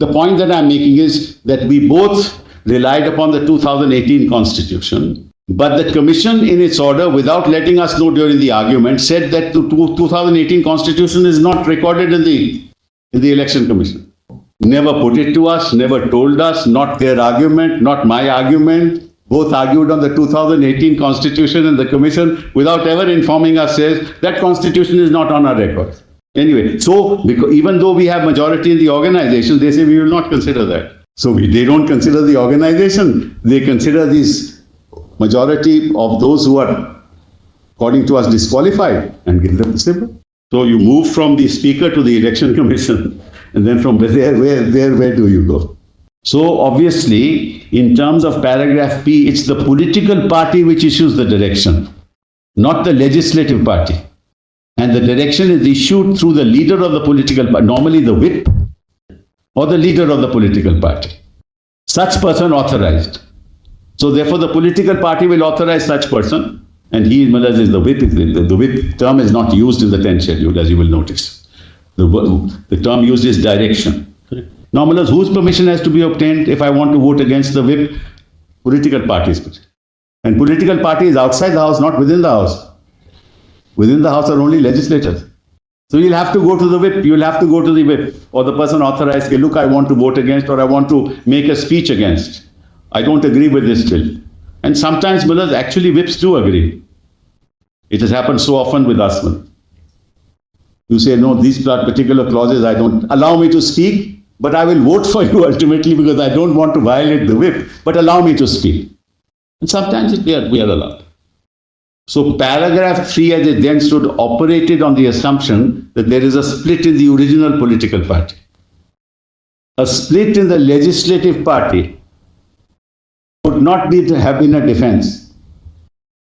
The point that I'm making is that we both relied upon the 2018 Constitution, but the Commission in its order, without letting us know during the argument, said that the 2018 Constitution is not recorded in the Election Commission. Never put it to us, never told us, not their argument, not my argument. Both argued on the 2018 Constitution, and the Commission, without ever informing us, says that Constitution is not on our records. Anyway, so even though we have majority in the organization, they say we will not consider that. So they don't consider the organization, they consider this majority of those who are, according to us, disqualified, and give them the symbol. So you move from the Speaker to the Election Commission, and then from there, where do you go? So obviously, in terms of paragraph P, it's the political party which issues the direction, not the legislative party. And the direction is issued through the leader of the political party, normally the whip or the leader of the political party. Such person authorized. So therefore the political party will authorize such person, and he is the whip. The whip term is not used in the 10th schedule, as you will notice. The term used is direction. Now, whose permission has to be obtained if I want to vote against the whip? Political parties. And political party is outside the house, not within the house. Within the house are only legislators. So you'll have to go to the whip, you'll have to go to the whip, or the person authorized, okay, look, I want to vote against, or I want to make a speech against. I don't agree with this bill. And sometimes, actually whips do agree. It has happened so often with us. You say, no, these particular clauses, I don't allow me to speak, but I will vote for you ultimately because I don't want to violate the whip, but allow me to speak. And sometimes we are allowed. So paragraph 3 as it then stood operated on the assumption that there is a split in the original political party. A split in the legislative party would not have been a defense,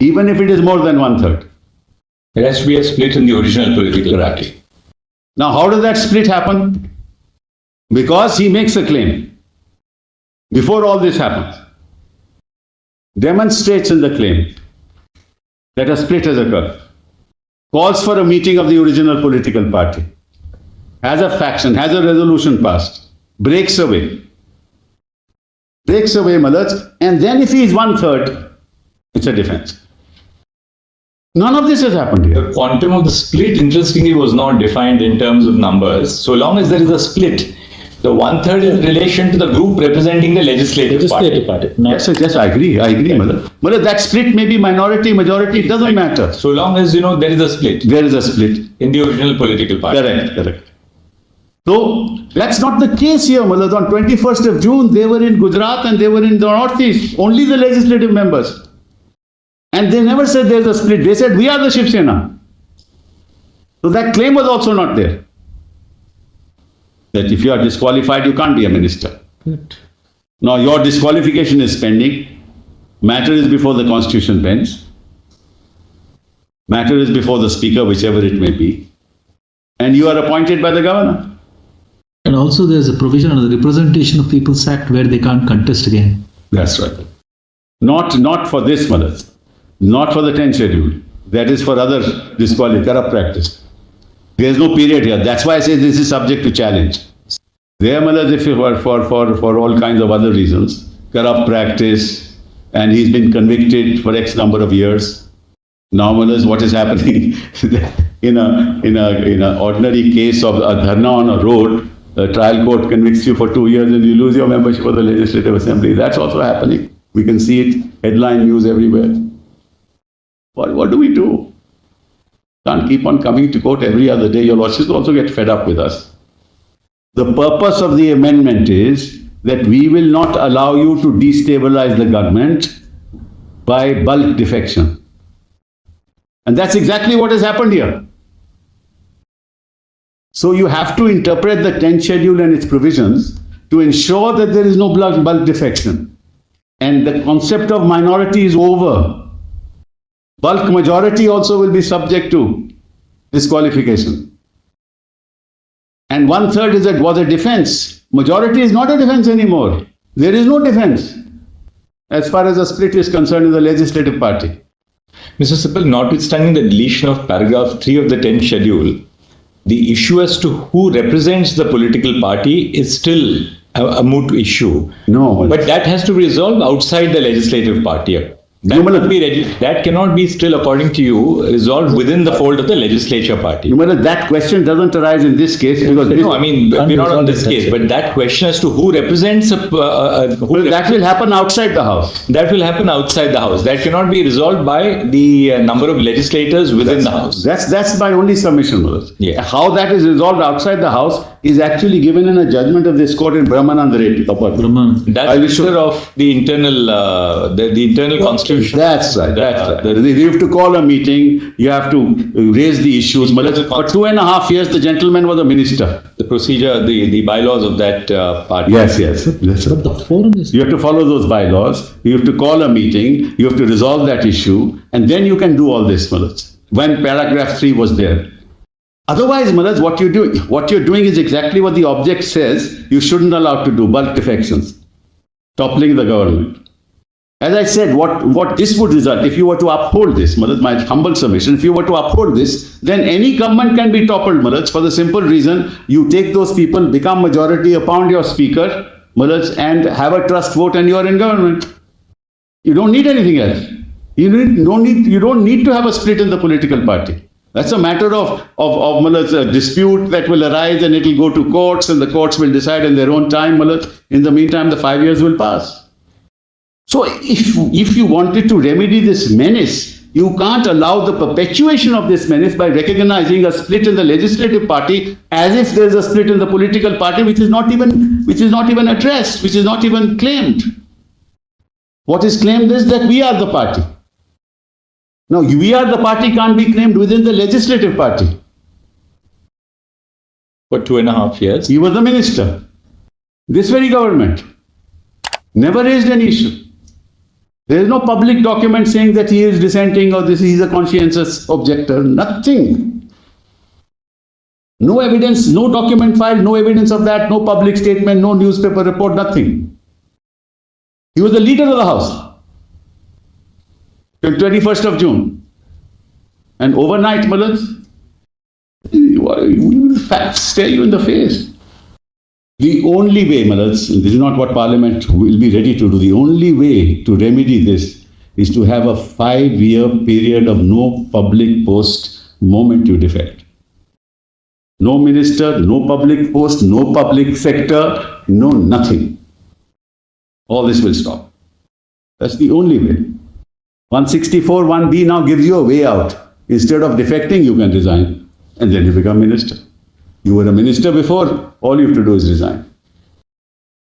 even if it is more than 1/3. There has to be a split in the original political party. Now, how does that split happen? Because he makes a claim. Before all this happens, demonstrates in the claim that a split has occurred, calls for a meeting of the original political party, has a faction, has a resolution passed, breaks away, and then if he is 1/3, it's a defense. None of this has happened here. The quantum of the split, interestingly, was not defined in terms of numbers. So long as there is a split, the 1/3 is in relation to the group representing the legislative party. Yes, I agree. But that split may be minority, majority, it doesn't matter. So long as, there is a split. There is a split. In the original political party. Correct. So, that's not the case here, Malad. On 21st of June, they were in Gujarat and they were in the Northeast. Only the legislative members. And they never said there's a split. They said, we are the Shiv Sena. So that claim was also not there. That if you are disqualified, you can't be a minister. Good. Now your disqualification is pending. Matter is before the Constitution bench. Matter is before the Speaker, whichever it may be. And you are appointed by the Governor. And also there's a provision under the Representation of People's Act where they can't contest again. That's right. Not for this, Malad. Not for the 10th schedule. That is for other corrupt practice. There is no period here. That's why I say this is subject to challenge. There, Malad, if for all kinds of other reasons, corrupt practice, and he's been convicted for X number of years. Now, Malad, what is happening in a ordinary case of a dharna on a road, a trial court convicts you for 2 years and you lose your membership of the Legislative Assembly. That's also happening. We can see it, headline news everywhere. What do we do? Can't keep on coming to court every other day. Your lordships also get fed up with us. The purpose of the amendment is that we will not allow you to destabilize the government by bulk defection. And that's exactly what has happened here. So you have to interpret the 10th schedule and its provisions to ensure that there is no bulk defection. And the concept of minority is over. Bulk majority also will be subject to disqualification. And 1/3 was a defense. Majority is not a defense anymore. There is no defense as far as a split is concerned in the legislative party. Mr. Sibal, notwithstanding the deletion of paragraph 3 of the 10th schedule, the issue as to who represents the political party is still a moot issue. No. But that has to be resolved outside the legislative party. That cannot be still, according to you, resolved within the fold of the legislature party. That question doesn't arise in this case because no, I mean, we're not on this case, but that question as to who represents that will happen outside the House. That will happen outside the House. That cannot be resolved by the number of legislators within the House. That's my only submission, Mullah. Yeah. How that is resolved outside the House is actually given in a judgment of this court in Brahmanand Reddy. That's the of the internal the internal constitution. That's right. You have to call a meeting. You have to raise the issues. For 2.5 years, the gentleman was a minister. The procedure, the bylaws of that party. Yes. But the forum is... You have to follow those bylaws. You have to call a meeting. You have to resolve that issue, and then you can do all this, Mullah. When paragraph 3 was there. Otherwise, Mullah, what you're doing is exactly what the object says you shouldn't allow to do: bulk defections, toppling the government. As I said, what this would result, if you were to uphold this, my humble submission, if you were to uphold this, then any government can be toppled, Mullah, for the simple reason you take those people, become majority, appoint your speaker, Mullah, and have a trust vote, and you are in government. You don't need anything else. You don't need to have a split in the political party. That's a matter of a dispute that will arise, and it will go to courts, and the courts will decide in their own time, Mullah. In the meantime, the 5 years will pass. So if you wanted to remedy this menace, you can't allow the perpetuation of this menace by recognizing a split in the legislative party as if there's a split in the political party which is not even addressed, which is not even claimed. What is claimed is that we are the party. Now, we are the party can't be claimed within the legislative party. For 2.5 years. He was the minister. This very government never raised any issue. There is no public document saying that he is dissenting or he is a conscientious objector. Nothing. No evidence, no document filed, no evidence of that, no public statement, no newspaper report, nothing. He was the leader of the House till 21st of June. And overnight, Mullah, facts stare you in the face. The only way, Mullah, this is not what Parliament will be ready to do. The only way to remedy this is to have a 5-year period of no public post moment you defect. No minister, no public post, no public sector, no nothing. All this will stop. That's the only way. 164 1B now gives you a way out. Instead of defecting, you can resign, and then you become minister. You were a minister before, all you have to do is resign.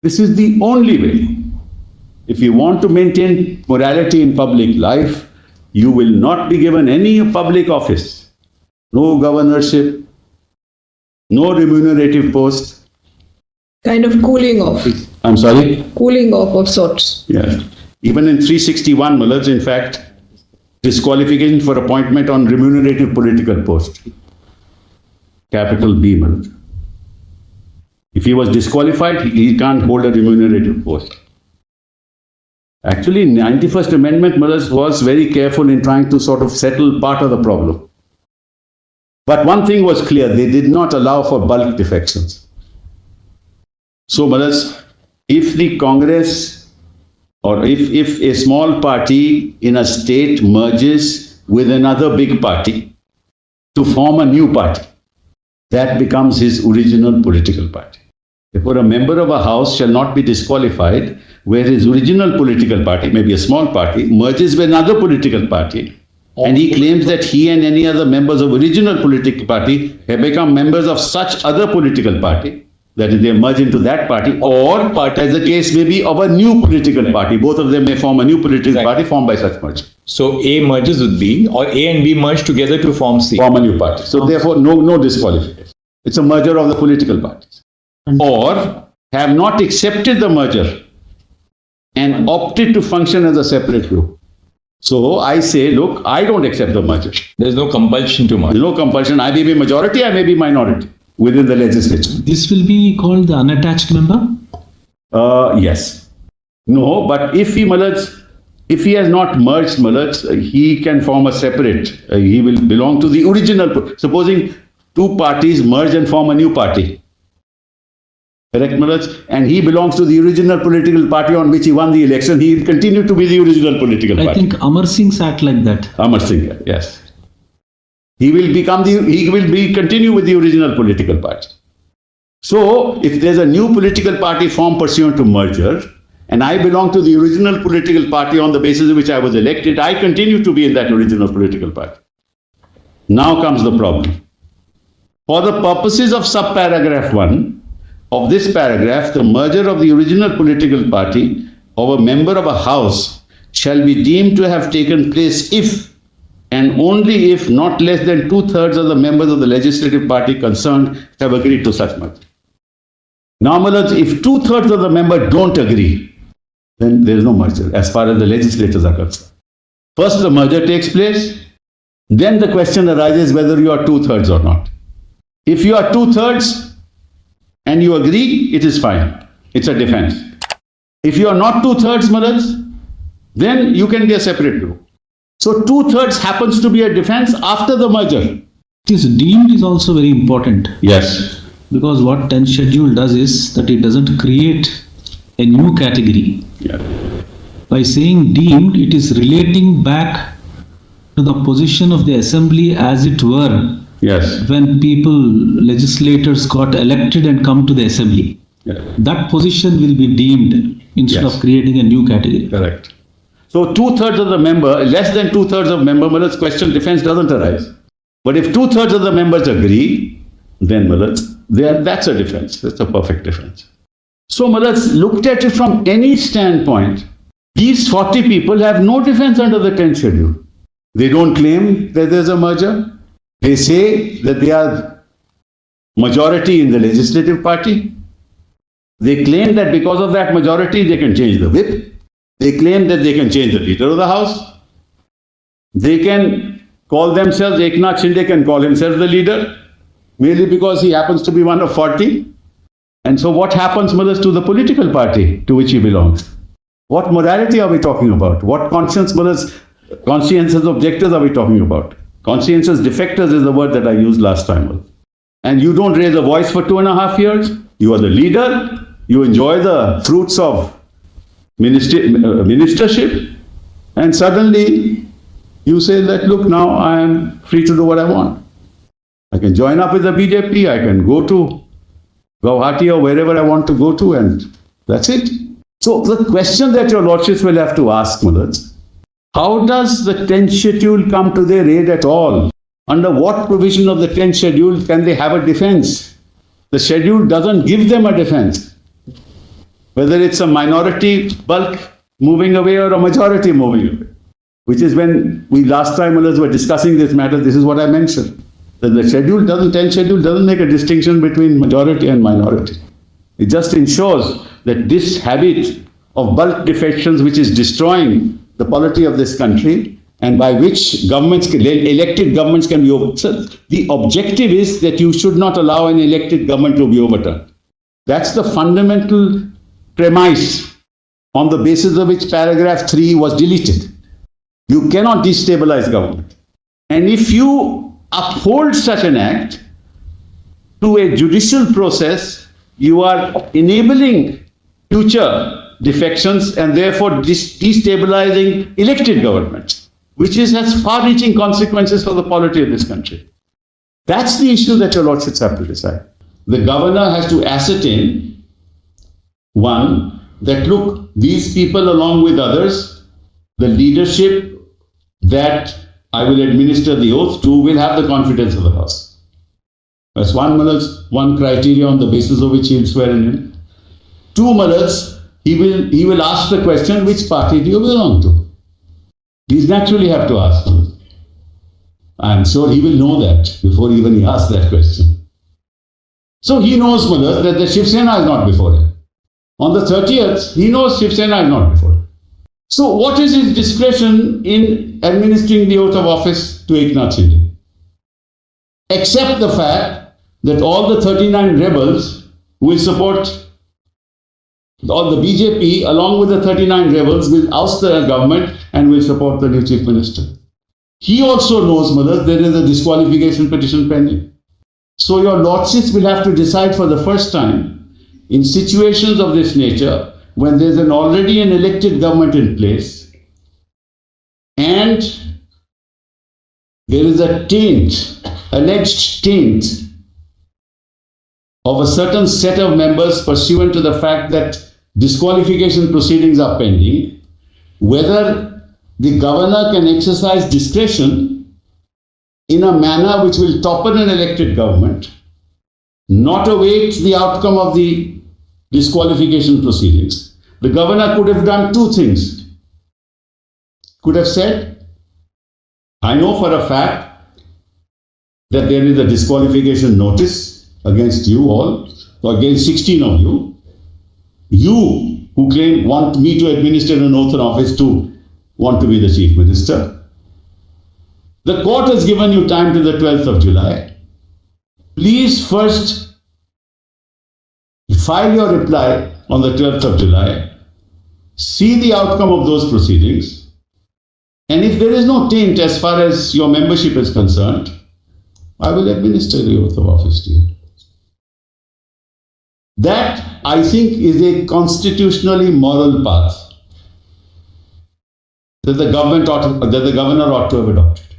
This is the only way. If you want to maintain morality in public life, you will not be given any public office, no governorship, no remunerative post. Kind of cooling off. I'm sorry? Cooling off of sorts. Yes. Even in 361, Mullah, in fact, disqualification for appointment on remunerative political post. Capital B, Mullah. If he was disqualified, he can't hold a remunerative post. Actually, 91st Amendment, Mullah, was very careful in trying to sort of settle part of the problem. But one thing was clear, they did not allow for bulk defections. So, Mullah, if the Congress or if a small party in a state merges with another big party to form a new party, that becomes his original political party. Therefore, a member of a house shall not be disqualified where his original political party, maybe a small party, merges with another political party, and he claims that he and any other members of original political party have become members of such other political party, that is, they merge into that party, or as the case may be, of a new political party. Both of them may form a new political party formed by such merger. So A merges with B, or A and B merge together to form C. Form a new party. So therefore, no disqualification. It's a merger of the political parties. Or have not accepted the merger and opted to function as a separate group. So I say, look, I don't accept the merger. There's no compulsion to merge. There's no compulsion. I may be majority, I may be minority within the legislature. This will be called the unattached member? Yes. No, but if he has not merged, Mullah, he can form a separate. He will belong to the original. Supposing two parties merge and form a new party. Correct, Maharaj? And he belongs to the original political party on which he won the election. He will continue to be the original political party. I think Amar Singh's act like that. Amar Singh, yes. He will continue with the original political party. So, if there's a new political party formed pursuant to merger, and I belong to the original political party on the basis of which I was elected, I continue to be in that original political party. Now comes the problem. For the purposes of subparagraph 1 of this paragraph, the merger of the original political party of a member of a house shall be deemed to have taken place if and only if not less than 2/3 of the members of the legislative party concerned have agreed to such merger. Now, Maharaj, if 2/3 of the members don't agree, then there is no merger as far as the legislators are concerned. First, the merger takes place. Then the question arises whether you are 2/3 or not. If you are 2/3 and you agree, it is fine. It's a defense. If you are not 2/3, Maharaj, then you can be a separate group. So 2/3 happens to be a defense after the merger. This deemed is also very important. Yes. Because what 10th schedule does is that it doesn't create a new category. Yeah. By saying deemed, it is relating back to the position of the assembly as it were. Yes. When legislators got elected and come to the assembly. Yeah. That position will be deemed instead Yes. of creating a new category. Correct. So 2/3 of the member, less than 2/3 of member, Maharaj, question defense doesn't arise. But if 2/3 of the members agree, then Maharaj, that's a defense. That's a perfect defense. So Maharaj, looked at it from any standpoint, these 40 people have no defense under the 10th schedule. They don't claim that there's a merger. They say that they are majority in the legislative party. They claim that because of that majority, they can change the whip. They claim that they can change the leader of the house. They can call themselves, Eknath Shinde can call himself the leader, merely because he happens to be one of 40. And so what happens, Maharaj, to the political party to which he belongs? What morality are we talking about? What conscience, Maharaj, conscientious objectors are we talking about? Conscientious defectors is the word that I used last time. And you don't raise a voice for 2.5 years. You are the leader. You enjoy the fruits of ministership. And suddenly you say that, look, now I am free to do what I want. I can join up with the BJP. I can go to Guwahati or wherever I want to go to, and that's it. So the question that your lordships will have to ask, Maharaj, how does the 10th schedule come to their aid at all? Under what provision of the 10th schedule can they have a defense? The schedule doesn't give them a defense. Whether it's a minority bulk moving away or a majority moving away. Which is when we last time were discussing this matter, this is what I mentioned. That the 10th schedule doesn't make a distinction between majority and minority. It just ensures that this habit of bulk defections, which is destroying the polity of this country, and by which elected governments can be overturned. The objective is that you should not allow an elected government to be overturned. That's the fundamental premise on the basis of which paragraph 3 was deleted. You cannot destabilize government. And if you uphold such an act to a judicial process, you are enabling future defections and therefore destabilizing elected governments, which has far-reaching consequences for the polity of this country. That's the issue that your lordships have to decide. The governor has to ascertain, one, that look, these people along with others, the leadership that I will administer the oath to will have the confidence of the House. That's one criteria on the basis of which he will swear in. 2, Maharaj, he will ask the question, which party do you belong to? He naturally have to ask. I am sure he will know that before even he asks that question. So he knows, Maharaj, that the Shiv Sena is not before him. On the 30th, he knows Shiv Sena is not before him. So what is his discretion in administering the oath of office to Eknath Shinde? Except the fact that all the 39 rebels will support, or the BJP along with the 39 rebels will oust the government and will support the new chief minister. He also knows, Maharaj, there is a disqualification petition pending. So your lordships will have to decide for the first time in situations of this nature when there's already an elected government in place and there is a taint, alleged taint of a certain set of members pursuant to the fact that disqualification proceedings are pending, whether the governor can exercise discretion in a manner which will topple an elected government, not await the outcome of the disqualification proceedings. The governor could have done two things. Could have said, I know for a fact that there is a disqualification notice against you all, or against 16 of you. You who want me to administer an oath of office to want to be the chief minister. The court has given you time till the 12th of July. Please first file your reply on the 12th of July. See the outcome of those proceedings. And if there is no taint as far as your membership is concerned, I will administer the oath of office to you. That, I think, is a constitutionally moral path that the governor ought to have adopted.